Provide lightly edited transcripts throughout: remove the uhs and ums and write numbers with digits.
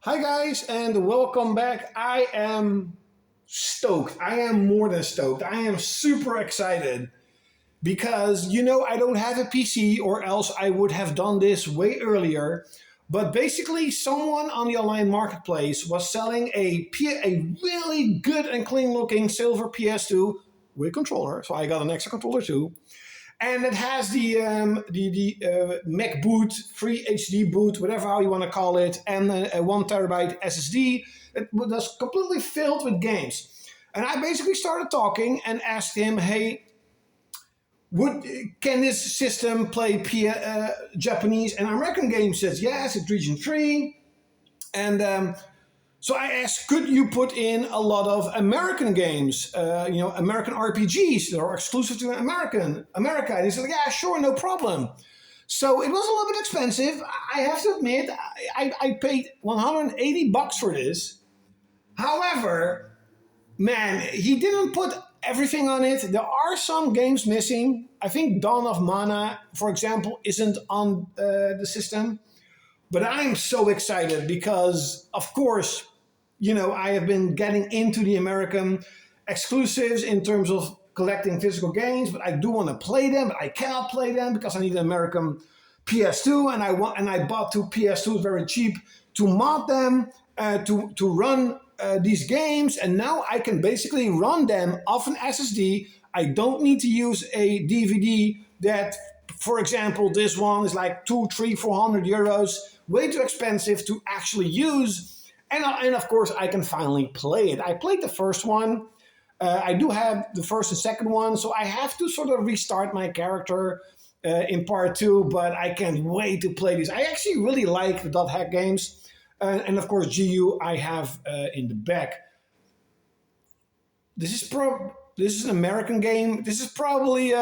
Hi guys and welcome back. I am stoked. I am more than stoked. I am super excited because I don't have a PC or else I would have done this way earlier. But basically someone on the online marketplace was selling a really good and clean looking silver PS2 with controller. So I got an extra controller too. And it has the McBoot, free HD boot, whatever how you want to call it, and a 1 terabyte SSD. It was completely filled with games. And I basically started talking and asked him, hey, can this system play Japanese and American games? He says, yes, it's region 3. And so I asked, could you put in a lot of American games, American RPGs that are exclusive to America? And he said, yeah, sure, no problem. So it was a little bit expensive. I have to admit, I paid $180 for this. However, man, he didn't put everything on it. There are some games missing. I think Dawn of Mana, for example, isn't on the system. But I'm so excited because, of course, I have been getting into the American exclusives in terms of collecting physical games, but I do want to play them, but I cannot play them because I need an American PS2, and I bought 2 PS2s very cheap to mod them, to run these games, and now I can basically run them off an SSD. I don't need to use a DVD that, for example, this one is like 200, 300, 400 euros, way too expensive to actually use. And of course, I can finally play it. I played the first one. I do have the first and second one, so I have to sort of restart my character in part 2, but I can't wait to play these. I actually really like the Dot Hack games. And of course, GU I have in the back. This is an American game. This is probably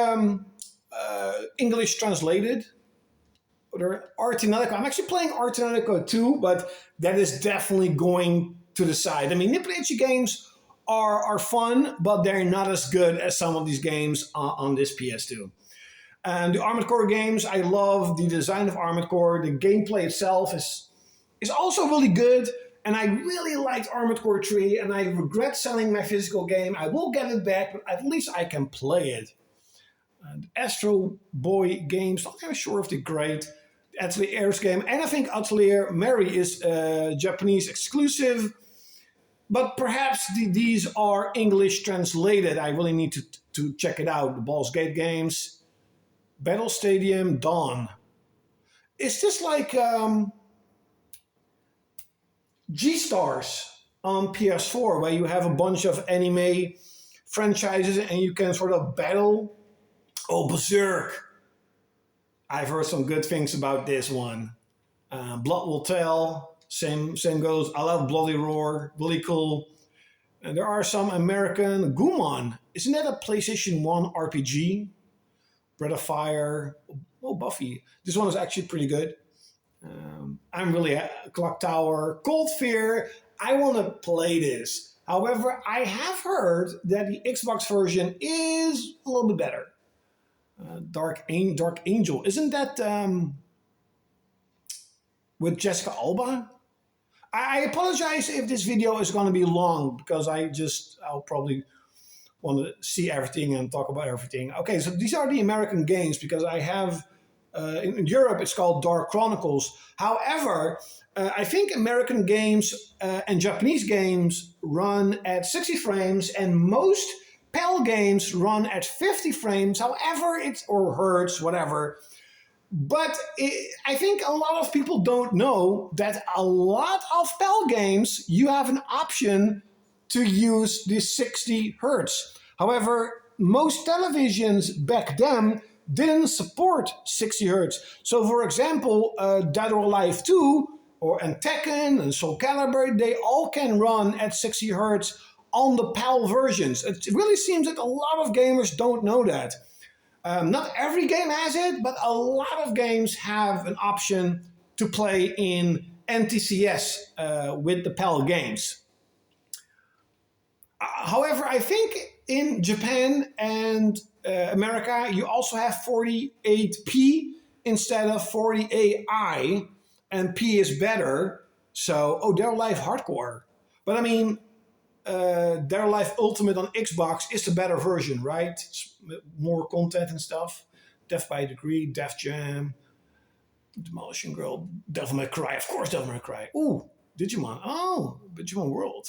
English translated. Or Artinelico. I'm actually playing Artinelico too, but that is definitely going to the side. I mean, Nipple Itchy games are fun, but they're not as good as some of these games on this PS2. And the Armored Core games, I love the design of Armored Core. The gameplay itself is also really good, and I really liked Armored Core 3, and I regret selling my physical game. I will get it back, but at least I can play it. And Astro Boy games, not really sure if they're great. Atelier Air's game, and I think Atelier Mary is Japanese exclusive, but perhaps these are English translated. I really need to check it out. The Baldur's Gate games, Battle Stadium, Dawn. Is this like G-Stars on PS4, where you have a bunch of anime franchises and you can sort of battle? Oh, Berserk! I've heard some good things about this one. Blood Will Tell, same goes. I love Bloody Roar, really cool. And there are some American Gumon. Isn't that a PlayStation 1 RPG? Breath of Fire, oh Buffy. This one is actually pretty good. I'm really Clock Tower, Cold Fear. I want to play this. However, I have heard that the Xbox version is a little bit better. Dark Angel. Isn't that with Jessica Alba? I apologize if this video is going to be long because I'll probably want to see everything and talk about everything. Okay, so these are the American games because I have, in Europe it's called Dark Chronicles. However, I think American games and Japanese games run at 60 frames and most PAL games run at 50 frames, however, or hertz, whatever. But I think a lot of people don't know that a lot of PAL games, you have an option to use the 60 hertz. However, most televisions back then didn't support 60 hertz. So for example, Dead or Alive 2, and Tekken, and Soul Calibur, they all can run at 60 hertz on the PAL versions. It really seems that a lot of gamers don't know that. Not every game has it, but a lot of games have an option to play in NTCS with the PAL games. However, I think in Japan and America, you also have 48p instead of 40AI, and P is better. So, oh, Their Life Hardcore. But I mean, Their Life Ultimate on Xbox is the better version, right? It's more content and stuff. Death by Degree, Def Jam, Demolishing Girl, Devil May Cry, of course, Devil May Cry. Ooh, Digimon. Oh, Digimon World.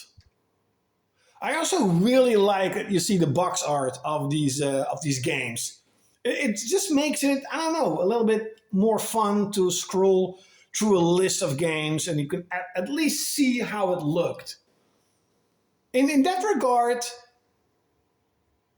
I also really like, you see, the box art of these games. It just makes it, I don't know, a little bit more fun to scroll through a list of games, and you can at least see how it looked. In that regard,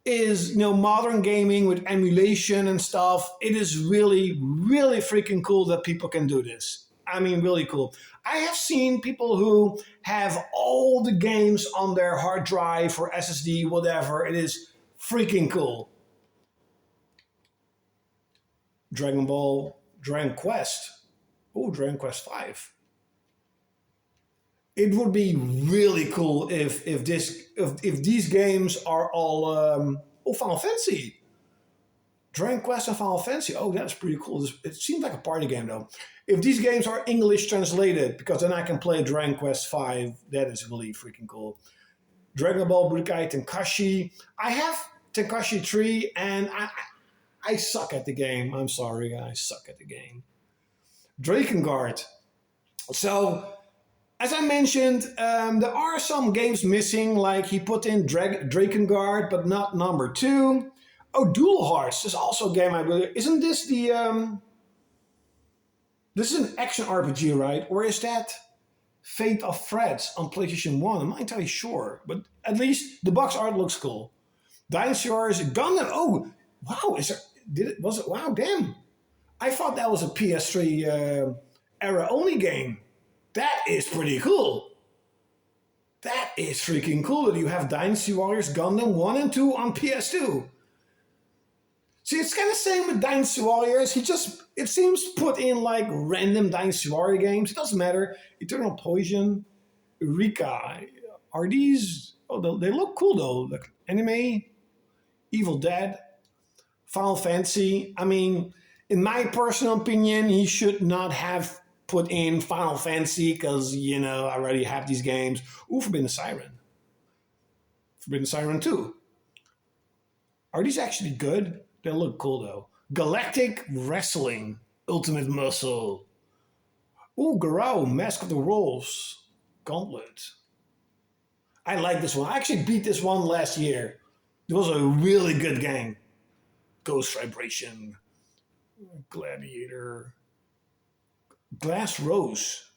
is modern gaming with emulation and stuff. It is really, really freaking cool that people can do this. I mean, really cool. I have seen people who have all the games on their hard drive or SSD, whatever. It is freaking cool. Dragon Quest. Oh, Dragon Quest 5. It would be really cool if these games are all Final Fantasy. Dragon Quest and Final Fantasy. Oh, that's pretty cool. It seems like a party game though. If these games are English translated, because then I can play Dragon Quest 5. That is really freaking cool. Dragon Ball Budokai Tenkaichi. I have Tenkaichi 3 and I suck at the game. I'm sorry, I suck at the game. Drakengard. So, as I mentioned, there are some games missing, like he put in Drakengard, but not number 2. Oh, Dual Hearts is also a game I really... Isn't this the... This is an action RPG, right? Or is that Fate of Threads on PlayStation 1? I'm not entirely sure, but at least the box art looks cool. Dinosaurs, Gundam. Oh, wow, wow, damn. I thought that was a PS3 era only game. That is pretty cool. That is freaking cool that you have Dynasty Warriors Gundam 1 and 2 on PS2. See, it's kind of the same with Dynasty Warriors. It seems put in like random Dynasty Warrior games. It doesn't matter. Eternal Poison, Eureka. Are these... Oh, they look cool though. Like anime, Evil Dead, Final Fantasy. I mean, in my personal opinion, he should not have put in Final Fantasy because, I already have these games. Ooh, Forbidden Siren. Forbidden Siren 2. Are these actually good? They look cool though. Galactic Wrestling. Ultimate Muscle. Ooh, Garou, Mask of the Wolves. Gauntlet. I like this one. I actually beat this one last year. It was a really good game. Ghost Vibration. Gladiator. Glass Rose.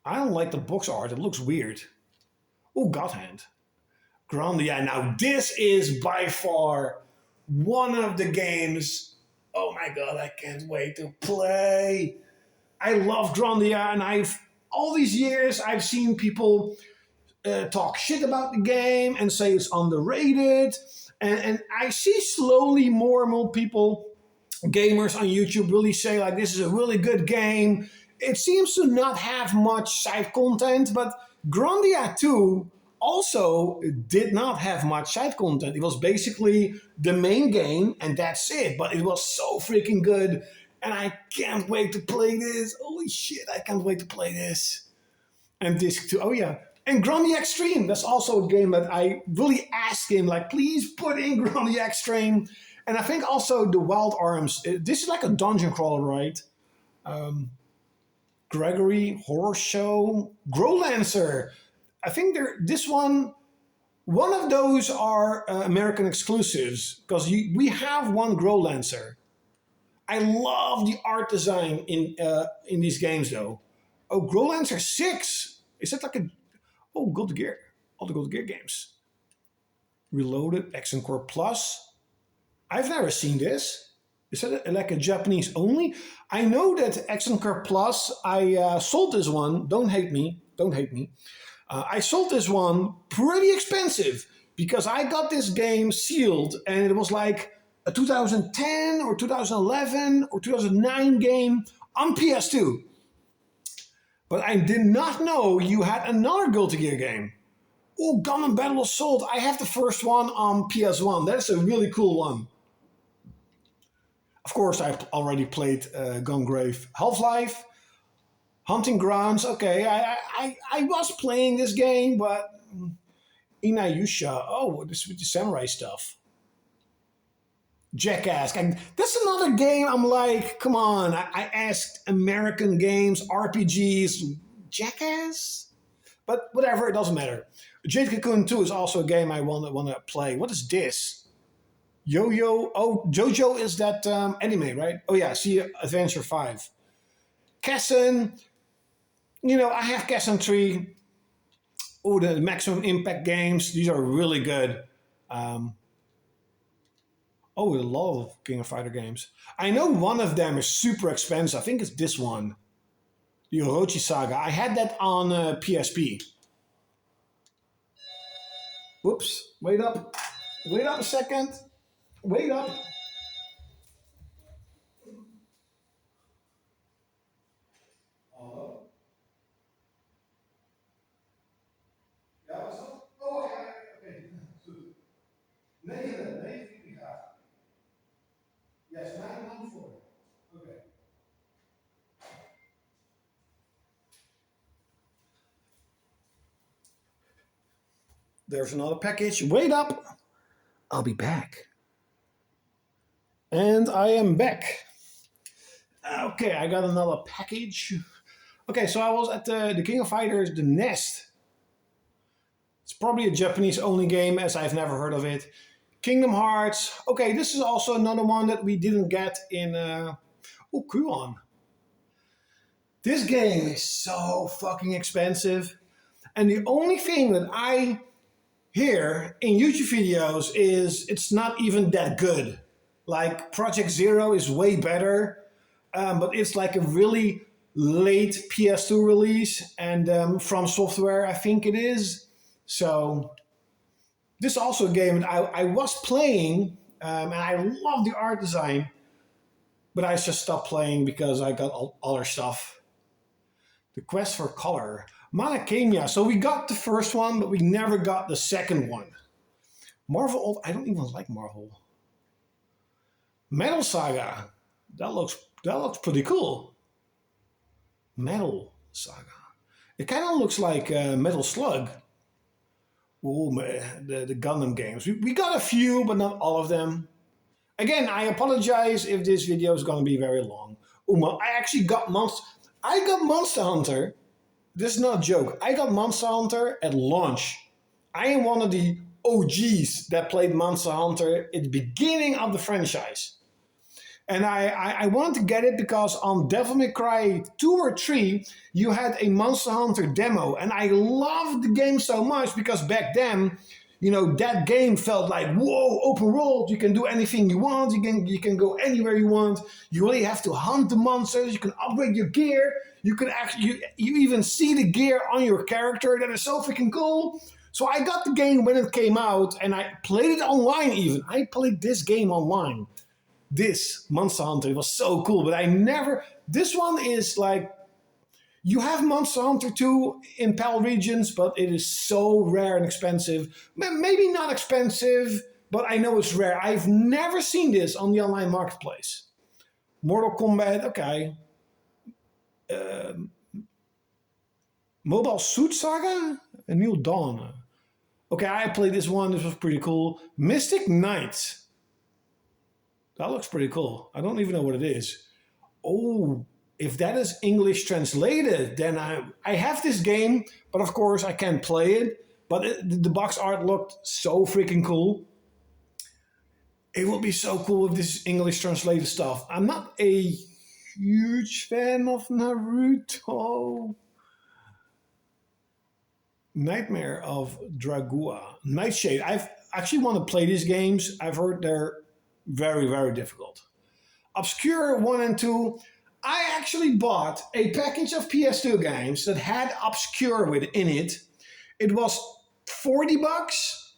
I don't like the box art. It looks weird. Oh, God Hand. Grandia. Now, this is by far one of the games. Oh my God, I can't wait to play. I love Grandia, and all these years I've seen people talk shit about the game and say it's underrated. And I see slowly more and more people, gamers on YouTube, really say like, this is a really good game. It seems to not have much side content, but Grandia 2 also did not have much side content. It was basically the main game and that's it. But it was so freaking good. And I can't wait to play this. Holy shit, I can't wait to play this. And Disc 2, oh yeah. And Grandia Extreme, that's also a game that I really asked him, like, please put in Grandia Extreme. And I think also the Wild Arms, this is like a dungeon crawler, right? Gregory, Horror Show, Growlancer. I think this one of those are American exclusives, because we have one Growlancer. I love the art design in these games, though. Oh, Growlancer 6. Is that like a... Oh, Gold Gear. All the Gold Gear games. Reloaded, Action Core Plus. I've never seen this. Is that like a Japanese only? I know that Action Core Plus, I sold this one. Don't hate me. Don't hate me. I sold this one pretty expensive because I got this game sealed and it was like a 2010 or 2011 or 2009 game on PS2. But I did not know you had another Guilty Gear game. Oh, Gundam Battle Assault. I have the first one on PS1. That's a really cool one. Of course, I've already played Gungrave Half-Life. Hunting Grounds. Okay, I was playing this game, but Inuyasha. Oh, this with the samurai stuff. Jackass. That's another game. I'm like, come on. I asked American games, RPGs, Jackass. But whatever, it doesn't matter. Jade Cocoon 2 is also a game I want to play. What is this? Yo-Yo. Oh, JoJo is that anime, right? Oh yeah, see Adventure 5. Kessen. I have Kessen 3. Oh, the Maximum Impact games. These are really good. A lot of King of Fighter games. I know one of them is super expensive. I think it's this one. The Orochi Saga. I had that on PSP. Whoops. Wait up. Wait up a second. Wait up. Hallo? Ja, was is dat? Oh, ja, oké. Goed. 9, 9 graag. Yes, 994. Okay. There's another package. Wait up. I'll be back. And I am back. Okay, I got another package. Okay, so I was at the King of Fighters, The Nest. It's probably a Japanese only game as I've never heard of it. Kingdom Hearts. Okay, this is also another one that we didn't get in... Kuon. This game is so fucking expensive. And the only thing that I hear in YouTube videos is it's not even that good. Like Project Zero is way better, but it's like a really late PS2 release and from software, I think it is. So this is also a game that I was playing and I love the art design, but I just stopped playing because I got other stuff. The Quest for Color. Malakania. So we got the first one, but we never got the second one. Marvel. I don't even like Marvel. Metal Saga. That looks pretty cool. Metal Saga. It kind of looks like Metal Slug. Ooh, the Gundam games. We got a few, but not all of them. Again, I apologize if this video is going to be very long. I actually got Monster Hunter. This is not a joke. I got Monster Hunter at launch. I am one of the OGs that played Monster Hunter at the beginning of the franchise. And I wanted to get it because on Devil May Cry 2 or 3, you had a Monster Hunter demo. And I loved the game so much because back then, that game felt like, whoa, open world. You can do anything you want. You can go anywhere you want. You really have to hunt the monsters. You can upgrade your gear. You can actually, you even see the gear on your character. That is so freaking cool. So I got the game when it came out and I played it online even. I played this game online. This Monster Hunter, it was so cool, but this one is like, you have Monster Hunter 2 in PAL regions, but it is so rare and expensive. Maybe not expensive, but I know it's rare. I've never seen this on the online marketplace. Mortal Kombat, okay. Mobile Suit Saga? A New Dawn. Okay, I played this one. This was pretty cool. Mystic Knights. That looks pretty cool. I don't even know what it is. Oh, if that is English translated, then I have this game, but of course I can't play it. But the box art looked so freaking cool. It would be so cool if this is English translated stuff. I'm not a huge fan of Naruto. Nightmare of Dragua. Nightshade. I actually want to play these games. I've heard they're very, very difficult. Obscure 1 and 2. I actually bought a package of PS2 games that had Obscure in it. It was $40.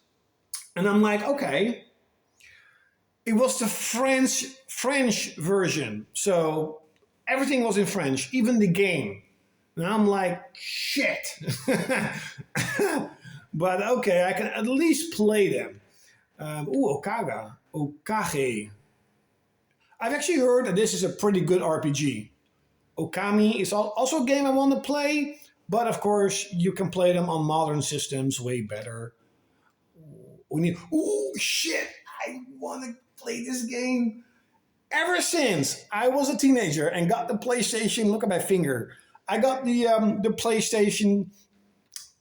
And I'm like, okay. It was the French version. So everything was in French, even the game. And I'm like, shit. But okay, I can at least play them. Okage. I've actually heard that this is a pretty good RPG. Okami is also a game I want to play, but of course you can play them on modern systems way better. Oh shit! I want to play this game. Ever since I was a teenager and got the PlayStation, look at my finger. I got the PlayStation.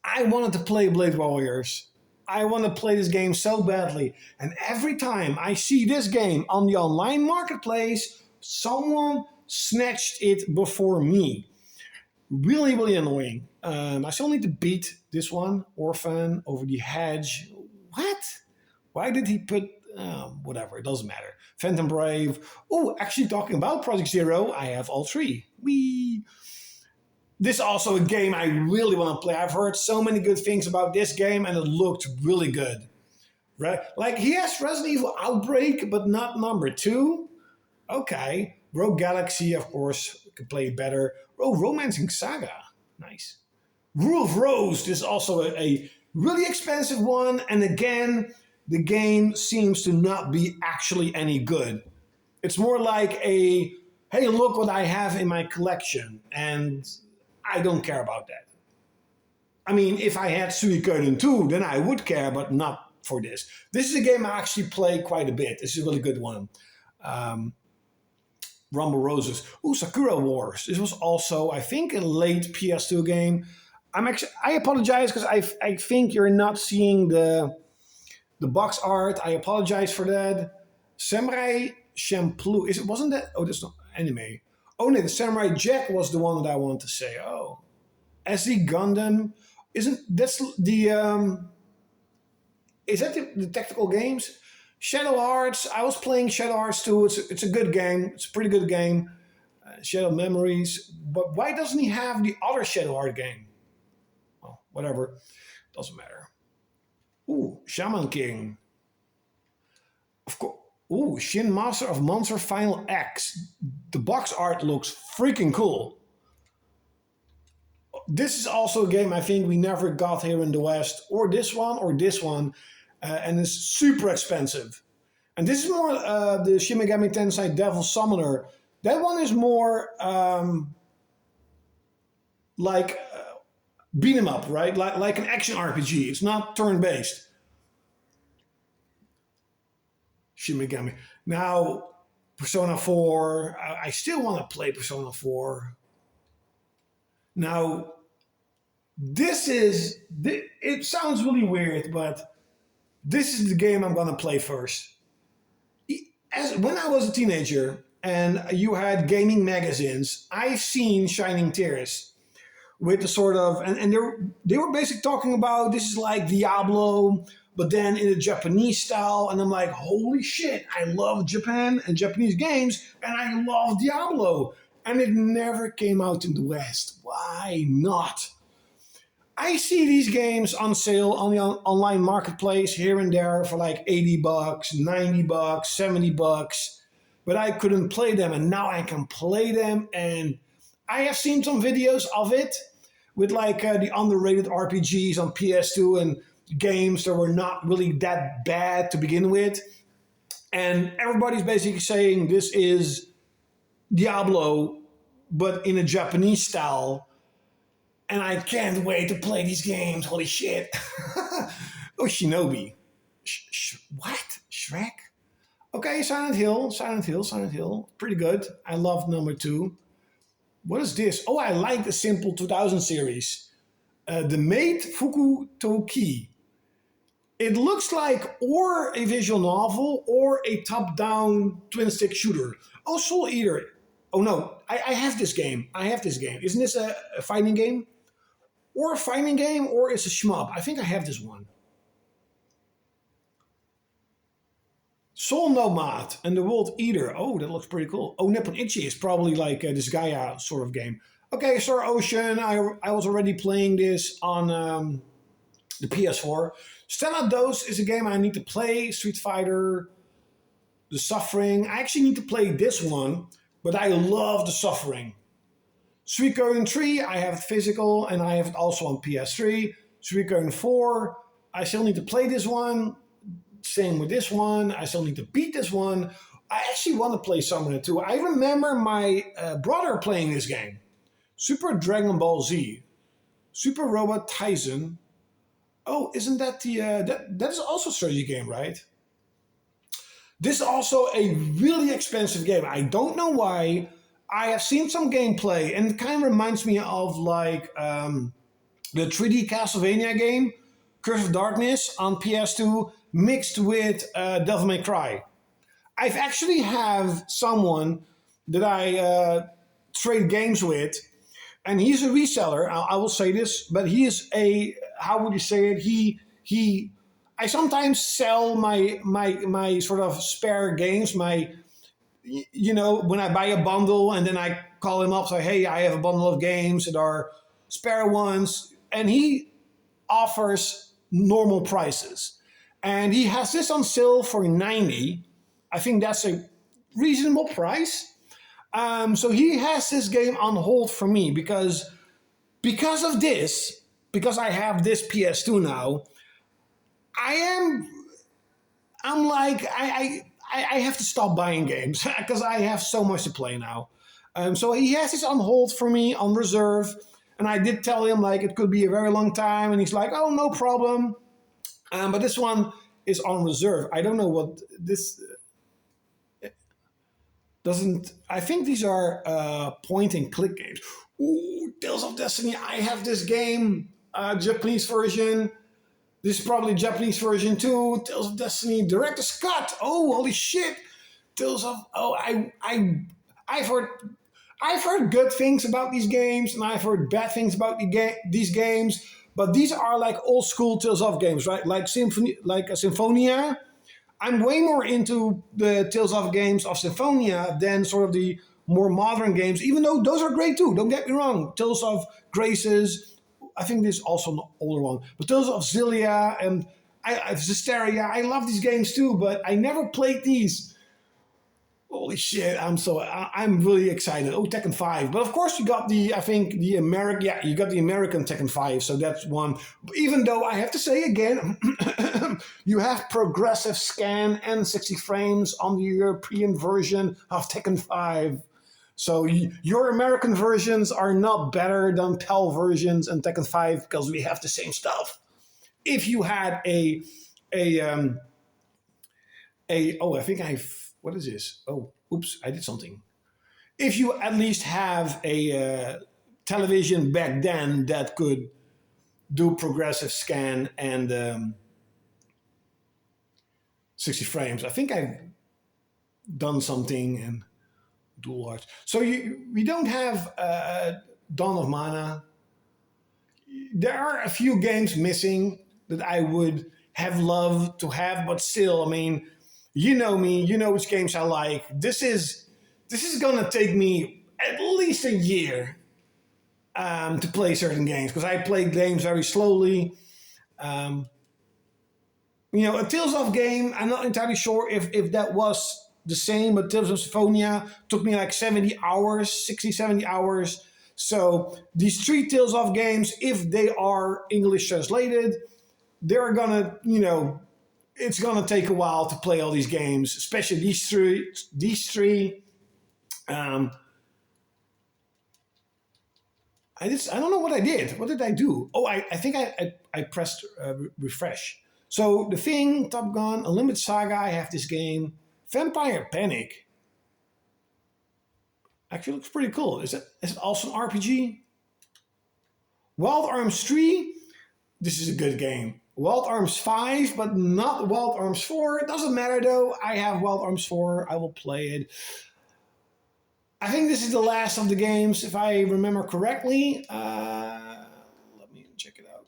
I wanted to play Blade Warriors. I want to play this game so badly. And every time I see this game on the online marketplace, someone snatched it before me. Really, really annoying. I still need to beat this one, Orphan, Over the Hedge. What? Why did he put... whatever, it doesn't matter. Phantom Brave. Oh, actually talking about Project Zero, I have all three. Whee! This is also a game I really want to play. I've heard so many good things about this game and it looked really good. Right? Like, he has Resident Evil Outbreak, but not number 2. Okay. Rogue Galaxy, of course, could play better. Oh, Romancing Saga. Nice. Rule of Rose. This is also a really expensive one. And again, the game seems to not be actually any good. It's more like a, hey, look what I have in my collection. And I don't care about that. I mean, if I had Suikoden 2, then I would care, but not for this. This is a game I actually play quite a bit. This is a really good one. Rumble Roses. Ooh, Sakura Wars. This was also, I think, a late PS2 game. I apologize because I think you're not seeing the box art. I apologize for that. Samurai Champloo. Wasn't that? Oh, that's not anime. Oh no, the Samurai Jack was the one that I wanted to say. Oh, SD Gundam. Isn't that's the is that the tactical games? Shadow Hearts. I was playing Shadow Hearts too. It's a good game. It's a pretty good game. Shadow Memories. But why doesn't he have the other Shadow Heart game? Well, whatever. Doesn't matter. Ooh, Shaman King. Of course. Ooh, Shin Master of Monster Final X. The box art looks freaking cool. This is also a game I think we never got here in the West. Or this one. And it's super expensive. And this is more the Shin Megami Tensei Devil Summoner. That one is more like beat 'em up, right? Like an action RPG. It's not turn-based. Shin Megami. Now, Persona 4. I still want to play Persona 4. Now, it sounds really weird, but this is the game I'm going to play first. When I was a teenager and you had gaming magazines, I've seen Shining Tears with the sort of, and they were basically talking about this is like Diablo, but then in a Japanese style. And I'm like, holy shit, I love Japan and Japanese games, and I love Diablo. And it never came out in the West. Why not? I see these games on sale on the online marketplace here and there for like $80, $90, $70, but I couldn't play them, and now I can play them. And I have seen some videos of it with like the underrated RPGs on PS2 and games that were not really that bad to begin with. And everybody's basically saying this is Diablo, but in a Japanese style. And I can't wait to play these games. Holy shit. Oh, Shinobi. What? Shrek? Okay, Silent Hill. Pretty good. I love number 2. What is this? Oh, I like the Simple 2000 series. The Maid Fuku Toki. It looks like or a visual novel or a top-down twin-stick shooter. Oh, Soul Eater. Oh no, I have this game. Isn't this a fighting game? Or a fighting game, or it's a shmup. I think I have this one. Soul Nomad and the World Eater. Oh, that looks pretty cool. Oh, Nippon Ichi is probably like this Gaia sort of game. Okay, Star Ocean. I was already playing this on the PS4. Stella Dose is a game I need to play. Street Fighter, The Suffering. I actually need to play this one, but I love The Suffering. Suikoden 3, I have it physical, and I have it also on PS3. Suikoden 4, I still need to play this one. Same with this one. I still need to beat this one. I actually want to play Summoner 2. I remember my brother playing this game. Super Dragon Ball Z. Super Robot Tyson. Oh, isn't that the... that is also a strategy game, right? This is also a really expensive game. I don't know why. I have seen some gameplay, and it kind of reminds me of like the 3D Castlevania game, Curse of Darkness on PS2, mixed with Devil May Cry. I've actually have someone that I trade games with, and he's a reseller. I will say this, but he is a, how would you say it? I sometimes sell my sort of spare games, when I buy a bundle and then I call him up, say, hey, I have a bundle of games that are spare ones, and he offers normal prices. And he has this on sale for 90. I think that's a reasonable price. So he has this game on hold for me because of this, because I have this PS2 now, I'm like, I have to stop buying games because I have so much to play now. So he has this on hold for me on reserve. And I did tell him like it could be a very long time. And he's like, oh, no problem. But this one is on reserve. I don't know what this doesn't. I think these are point and click games. Ooh, Tales of Destiny. I have this game, Japanese version. This is probably Japanese version too. Tales of Destiny, Director's Cut. Oh, holy shit! I've heard good things about these games, and I've heard bad things about these games. But these are like old school Tales of games, right? Like Symphonia. I'm way more into the Tales of games of Symphonia than sort of the more modern games, even though those are great too. Don't get me wrong. Tales of Graces. I think this is also an older one. But Tales of Xillia and Zestiria, I love these games too, but I never played these. Holy shit, I'm really excited. Oh, Tekken 5. But of course you got you got the American Tekken 5, so that's one. Even though I have to say again, you have progressive scan and 60 frames on the European version of Tekken 5. So your American versions are not better than PAL versions and Tekken 5 because we have the same stuff. If you had what is this? Oh, oops, I did something. If you at least have a television back then that could do progressive scan and 60 frames, I think I've done something and dual arts. So we don't have Dawn of Mana. There are a few games missing that I would have loved to have, but still, I mean, you know me, you know which games I like. This is gonna take me at least a year to play certain games because I play games very slowly. A Tales of game, I'm not entirely sure if that was the same, but Tales of Symphonia took me like 70 hours. So these three Tales of games, if they are English translated, they're gonna, it's gonna take a while to play all these games, especially these three. I don't know what I did. What did I do? Oh, I think I pressed refresh. So The Thing, Top Gun, Unlimited Saga, I have this game. Vampire Panic. Actually looks pretty cool. Is it also an RPG? Wild Arms 3. This is a good game. Wild Arms 5, but not Wild Arms 4. It doesn't matter though. I have Wild Arms 4. I will play it. I think this is the last of the games, if I remember correctly. Let me check it out.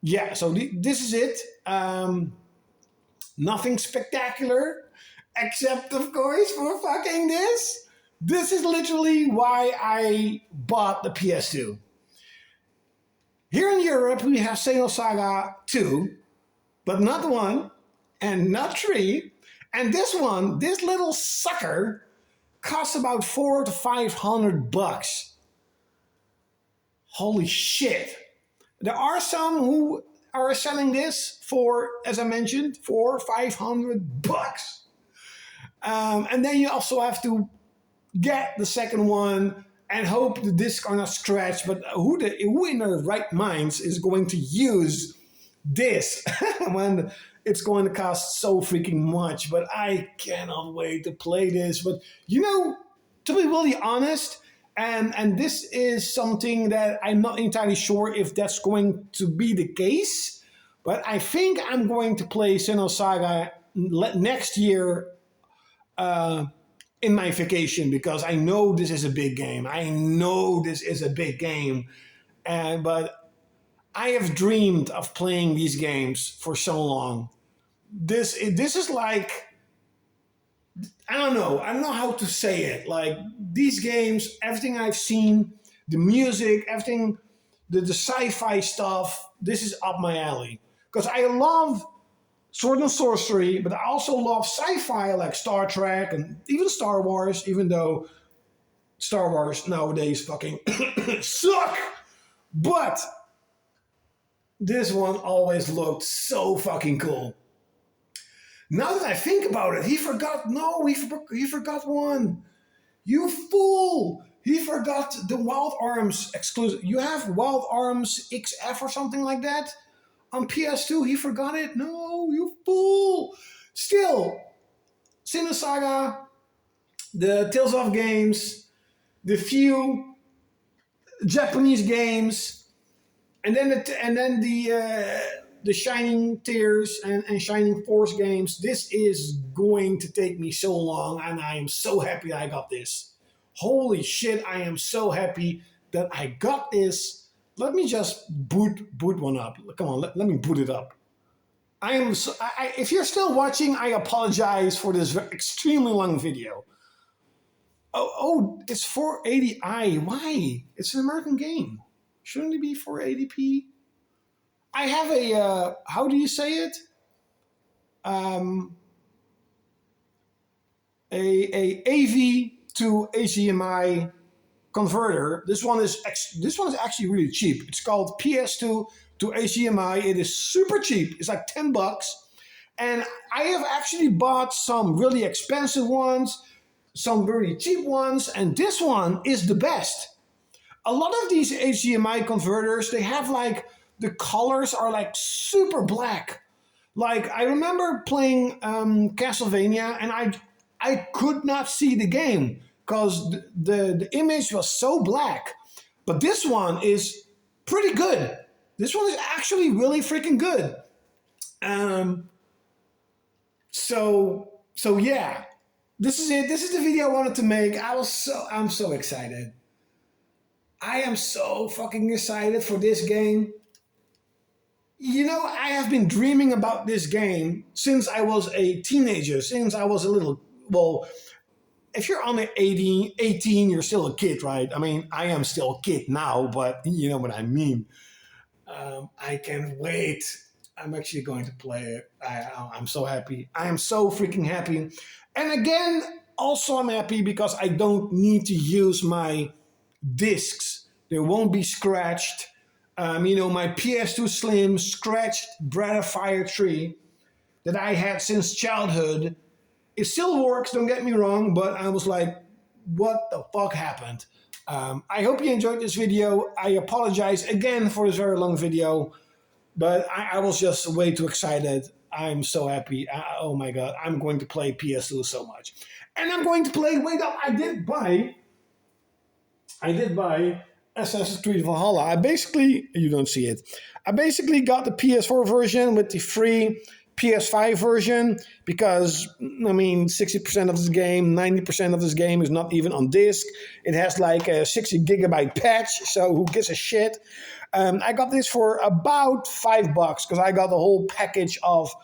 Yeah, so this is it. Nothing spectacular, except, of course, for fucking this. This is literally why I bought the PS2. Here in Europe, we have Xenosaga 2, but not 1 and not 3. And this one, this little sucker, costs about $400 to $500. Holy shit. There are some who are selling this for, as I mentioned, $400 to $500. And then you also have to get the second one and hope the discs are not scratched. But who in their right minds is going to use this when it's going to cost so freaking much? But I cannot wait to play this. But you know, to be really honest, and this is something that I'm not entirely sure if that's going to be the case, but I think I'm going to play Xeno Saga next year in my vacation, because I know this is a big game. I know this is a big game, but I have dreamed of playing these games for so long. This is like, I don't know how to say it. Like, these games, everything I've seen, the music, everything, the sci-fi stuff, this is up my alley. Because I love sword and sorcery, but I also love sci-fi like Star Trek and even Star Wars, even though Star Wars nowadays fucking suck. But this one always looked so fucking cool. Now that I think about it, he forgot one. You fool! He forgot the Wild Arms exclusive. You have Wild Arms XF or something like that on PS2. He forgot it. No, you fool! Still, Xeno Saga, the Tales of games, the few Japanese games, and then the Shining Tears and Shining Force games. This is going to take me so long, and I am so happy I got this. Holy shit, I am so happy that I got this. Let me just boot one up. Come on, let me boot it up. If you're still watching, I apologize for this extremely long video. Oh, it's 480i. Why? It's an American game. Shouldn't it be 480p? I have a, how do you say it? A AV to HDMI converter. This one is actually really cheap. It's called ps2 to HDMI. It is super cheap. It's like $10. And I have actually bought some really expensive ones, some very cheap ones, and this one is the best. A lot of these HDMI converters, they have like, the colors are like super black. Like, I remember playing Castlevania, and I could not see the game because the image was so black. But this one is pretty good. This one is actually really freaking good. So yeah, this is it. This is the video I wanted to make. I'm so excited. I am so fucking excited for this game. You know, I have been dreaming about this game since I was a teenager, since I was a little, well, if you're under 18, you're still a kid, right? I mean, I am still a kid now, but you know what I mean. I can't wait. I'm actually going to play it. I'm so happy. I am so freaking happy. And again, also I'm happy because I don't need to use my discs. They won't be scratched. You know, my PS2 Slim scratched Breath of Fire 3 that I had since childhood. It still works, don't get me wrong, but I was like, what the fuck happened? I hope you enjoyed this video. I apologize again for this very long video, but I was just way too excited. I'm so happy. Oh my God, I'm going to play PS2 so much. And I'm going to play, wait up, I did buy Assassin's Creed Valhalla. You don't see it. I basically got the PS4 version with the free PS5 version because, I mean, 60% of this game, 90% of this game is not even on disc. It has like a 60 gigabyte patch, so who gives a shit? I got this for about $5 because I got the whole package of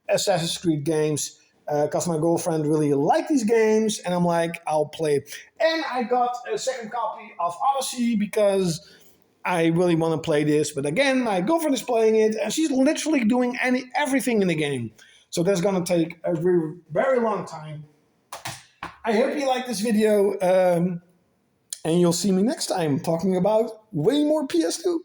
Assassin's Creed games because my girlfriend really liked these games, and I'm like, I'll play it. And I got a second copy of Odyssey because I really want to play this. But again, my girlfriend is playing it, and she's literally doing everything in the game. So that's going to take a very, very long time. I hope you like this video, and you'll see me next time talking about way more PS2.